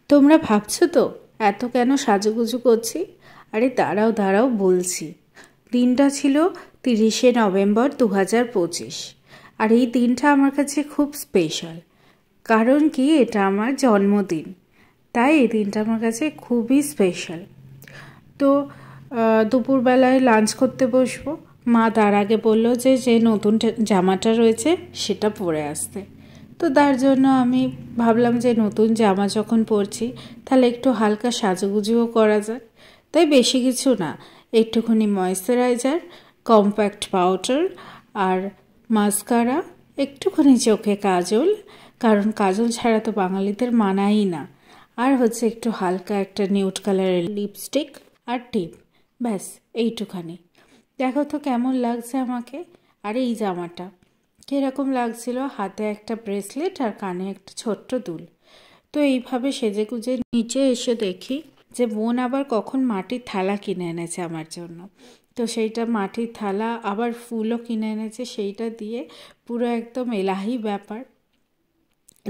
তোমরা ভাবছো তো এত কেন সাজুগুজু করছি? আরে দাঁড়াও দাঁড়াও বলছি। দিনটা ছিল 30শে নভেম্বর 2025। আর এই দিনটা আমার কাছে খুব স্পেশাল। কারণ কি, এটা আমার জন্মদিন, তাই এই দিনটা আমার কাছে খুবই স্পেশাল। তো দুপুরবেলায় লাঞ্চ করতে বসবো। মা তার আগে বললো যে যে নতুন জামাটা রয়েছে সেটা পরে আসতে। তো তার জন্য আমি ভাবলাম যে নতুন জামা যখন পরছি তাহলে একটু হালকা সাজুগুজুও করা যায়। তাই বেশি কিছু না, একটুখানি ময়েশ্চারাইজার, কম্প্যাক্ট পাউডার আর মাস্কারা, একটুখানি চোখে কাজল, কারণ কাজল ছাড়া তো বাঙালিদের মানাই না, আর হচ্ছে একটু হালকা একটা নিউড কালারের লিপস্টিক আর টিপ, ব্যাস এইটুখানি। দেখো তো কেমন লাগছে আমাকে। আর এই জামাটা কীরকম লাগছিল, হাতে একটা ব্রেসলেট আর কানে একটা ছোট্ট দুল। তো এইভাবে সেজে গুজে নিচে এসে দেখি যে বোন আবার কখন মাটির থালা কিনে এনেছে আমার জন্য। তো সেইটা মাটির থালা আবার ফুলও কিনে এনেছে, সেইটা দিয়ে পুরো একদম এলাহি ব্যাপার।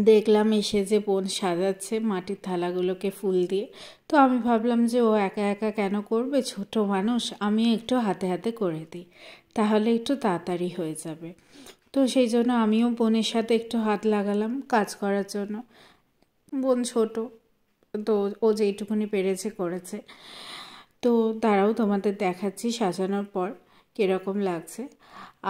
দেখলাম এসে যে বোন সাজাচ্ছে মাটির থালাগুলোকে ফুল দিয়ে। তো আমি ভাবলাম যে ও একা একা কেন করবে, ছোট মানুষ, আমি একটু হাতে হাতে করে দিই, তাহলে একটু তাড়াতাড়ি হয়ে যাবে। তো সেই জন্য আমিও বোনের সাথে একটু হাত লাগালাম কাজ করার জন্য। বোন ছোট, তো ও যেইটুকুনি পেরেছে করেছে। তো তারাও তোমাদের দেখাচ্ছি সাজানোর পর কীরকম লাগছে।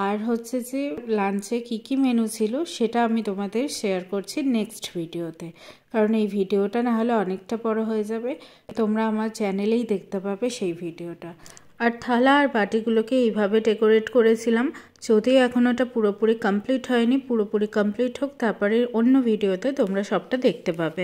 আর হচ্ছে যে লাঞ্চে কী কী মেনু ছিল সেটা আমি তোমাদের শেয়ার করছি নেক্সট ভিডিওতে, কারণ এই ভিডিওটা না হলে অনেকটা বড় হয়ে যাবে। তোমরা আমার চ্যানেলেই দেখতে পাবে সেই ভিডিওটা। আর থালা আর বাটিগুলোকে এইভাবে ডেকোরেট করেছিলাম, যদিও এখন ওটা পুরোপুরি কমপ্লিট হয়নি। পুরোপুরি কমপ্লিট হোক, তারপরে অন্য ভিডিওতে তোমরা সবটা দেখতে পাবে।